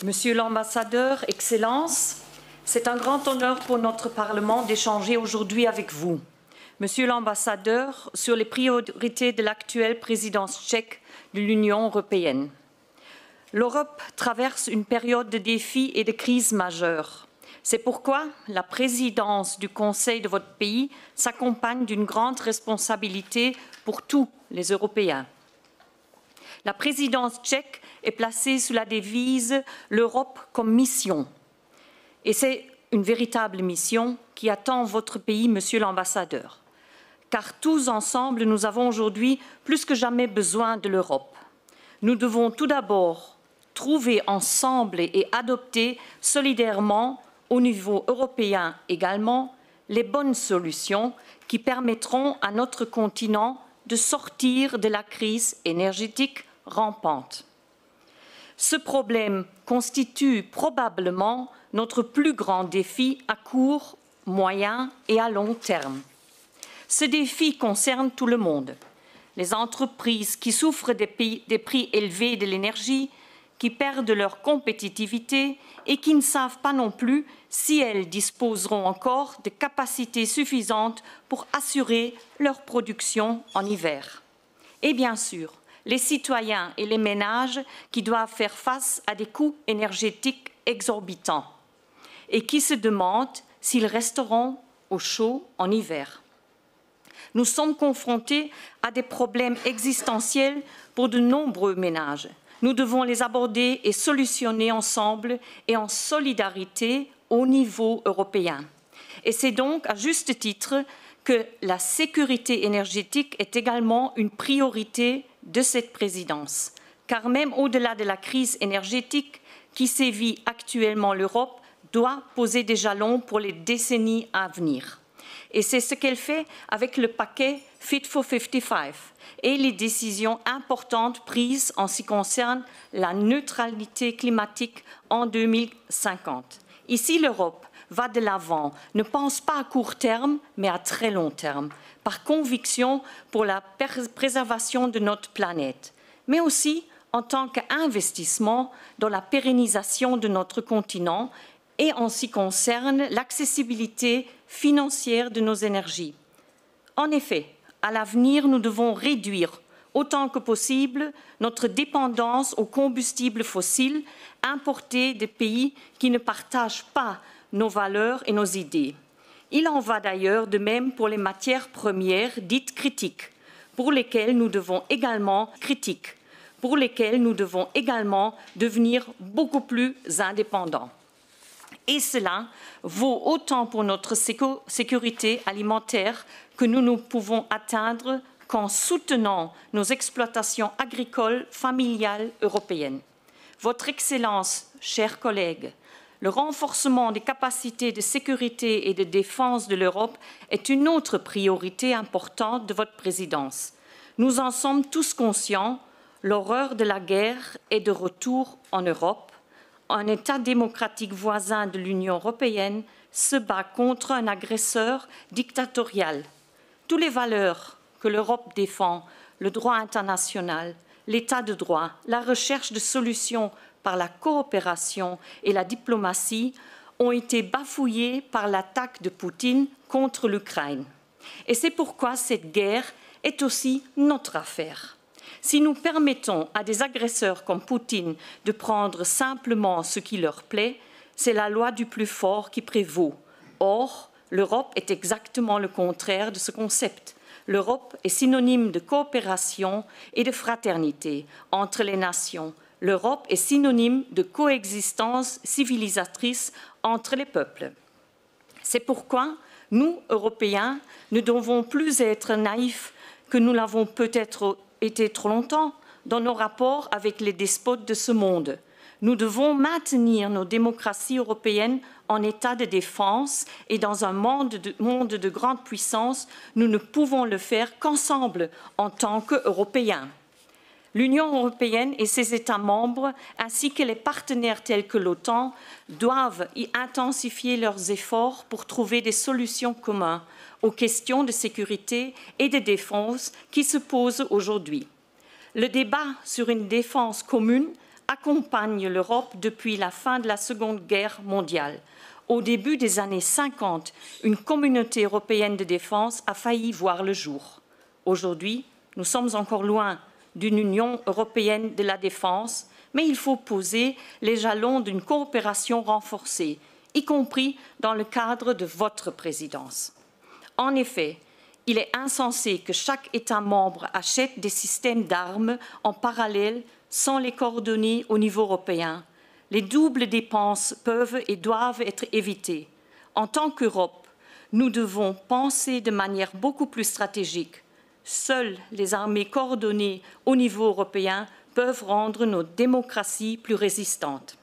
Monsieur l'ambassadeur, Excellences, c'est un grand honneur pour notre Parlement d'échanger aujourd'hui avec vous. Monsieur l'ambassadeur, sur les priorités de l'actuelle présidence tchèque de l'Union européenne. L'Europe traverse une période de défis et de crises majeures. C'est pourquoi la présidence du Conseil de votre pays s'accompagne d'une grande responsabilité pour tous les Européens. La présidence tchèque est placée sous la devise « L'Europe comme mission ». Et c'est une véritable mission qui attend votre pays, Monsieur l'ambassadeur. Car tous ensemble, nous avons aujourd'hui plus que jamais besoin de l'Europe. Nous devons tout d'abord trouver ensemble et adopter solidairement, au niveau européen également, les bonnes solutions qui permettront à notre continent de sortir de la crise énergétique rampante. Ce problème constitue probablement notre plus grand défi à court, moyen et à long terme. Ce défi concerne tout le monde. Les entreprises qui souffrent des prix élevés de l'énergie, qui perdent leur compétitivité et qui ne savent pas non plus si elles disposeront encore de capacités suffisantes pour assurer leur production en hiver. Et bien sûr, les citoyens et les ménages qui doivent faire face à des coûts énergétiques exorbitants et qui se demandent s'ils resteront au chaud en hiver. Nous sommes confrontés à des problèmes existentiels pour de nombreux ménages. Nous devons les aborder et solutionner ensemble et en solidarité au niveau européen. Et c'est donc à juste titre que la sécurité énergétique est également une priorité de cette présidence. Car même au-delà de la crise énergétique qui sévit actuellement l'Europe, doit poser des jalons pour les décennies à venir. Et c'est ce qu'elle fait avec le paquet Fit for 55 et les décisions importantes prises en ce qui concerne la neutralité climatique en 2050. Ici, l'Europe va de l'avant, ne pense pas à court terme, mais à très long terme, par conviction pour la préservation de notre planète, mais aussi en tant qu'investissement dans la pérennisation de notre continent et en ce qui concerne l'accessibilité financière de nos énergies. En effet, à l'avenir, nous devons réduire autant que possible notre dépendance aux combustibles fossiles importés des pays qui ne partagent pas nos valeurs et nos idées. Il en va d'ailleurs de même pour les matières premières dites critiques, pour lesquelles nous devons également devenir beaucoup plus indépendants. Et cela vaut autant pour notre sécurité alimentaire que nous ne pouvons atteindre qu'en soutenant nos exploitations agricoles familiales européennes. Votre Excellence, chers collègues, le renforcement des capacités de sécurité et de défense de l'Europe est une autre priorité importante de votre présidence. Nous en sommes tous conscients, l'horreur de la guerre est de retour en Europe. Un État démocratique voisin de l'Union européenne se bat contre un agresseur dictatorial. Toutes les valeurs que l'Europe défend, le droit international, l'état de droit, la recherche de solutions par la coopération et la diplomatie ont été bafouillées par l'attaque de Poutine contre l'Ukraine. Et c'est pourquoi cette guerre est aussi notre affaire. Si nous permettons à des agresseurs comme Poutine de prendre simplement ce qui leur plaît, c'est la loi du plus fort qui prévaut. Or, l'Europe est exactement le contraire de ce concept. L'Europe est synonyme de coopération et de fraternité entre les nations. L'Europe est synonyme de coexistence civilisatrice entre les peuples. C'est pourquoi nous, Européens, ne devons plus être naïfs que nous l'avons peut-être été trop longtemps dans nos rapports avec les despotes de ce monde. Nous devons maintenir nos démocraties européennes en état de défense et dans un monde de grande puissance, nous ne pouvons le faire qu'ensemble en tant qu'Européens. L'Union européenne et ses États membres, ainsi que les partenaires tels que l'OTAN, doivent y intensifier leurs efforts pour trouver des solutions communes aux questions de sécurité et de défense qui se posent aujourd'hui. Le débat sur une défense commune accompagne l'Europe depuis la fin de la Seconde Guerre mondiale. Au début des années 50, une communauté européenne de défense a failli voir le jour. Aujourd'hui, nous sommes encore loin d'une Union européenne de la défense, mais il faut poser les jalons d'une coopération renforcée, y compris dans le cadre de votre présidence. En effet, il est insensé que chaque État membre achète des systèmes d'armes en parallèle sans les coordonner au niveau européen. Les doubles dépenses peuvent et doivent être évitées. En tant qu'Europe, nous devons penser de manière beaucoup plus stratégique. Seules les armées coordonnées au niveau européen peuvent rendre nos démocraties plus résistantes.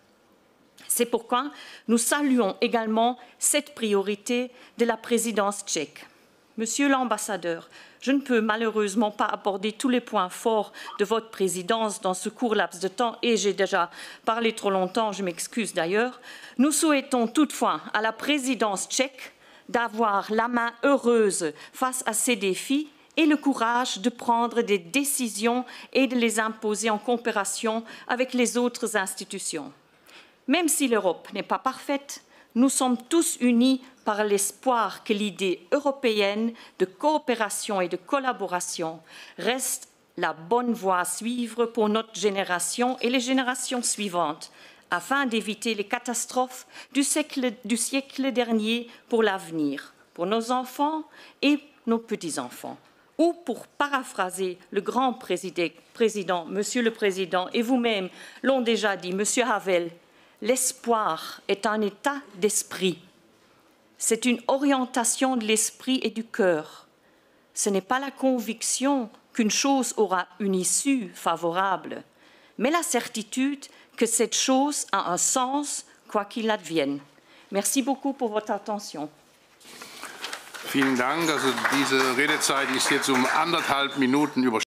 C'est pourquoi nous saluons également cette priorité de la présidence tchèque. Monsieur l'ambassadeur, je ne peux malheureusement pas aborder tous les points forts de votre présidence dans ce court laps de temps et j'ai déjà parlé trop longtemps, je m'excuse d'ailleurs. Nous souhaitons toutefois à la présidence tchèque d'avoir la main heureuse face à ces défis et le courage de prendre des décisions et de les imposer en coopération avec les autres institutions. Même si l'Europe n'est pas parfaite, nous sommes tous unis par l'espoir que l'idée européenne de coopération et de collaboration reste la bonne voie à suivre pour notre génération et les générations suivantes, afin d'éviter les catastrophes du siècle dernier pour l'avenir, pour nos enfants et nos petits-enfants. Ou pour paraphraser le grand président, Monsieur le Président, et vous-même l'ont déjà dit, Monsieur Havel, l'espoir est un état d'esprit. C'est une orientation de l'esprit et du cœur. Ce n'est pas la conviction qu'une chose aura une issue favorable, mais la certitude que cette chose a un sens, quoi qu'il advienne. Merci beaucoup pour votre attention. Vielen Dank. Also diese Redezeit ist jetzt um 1,5 Minuten überschritten.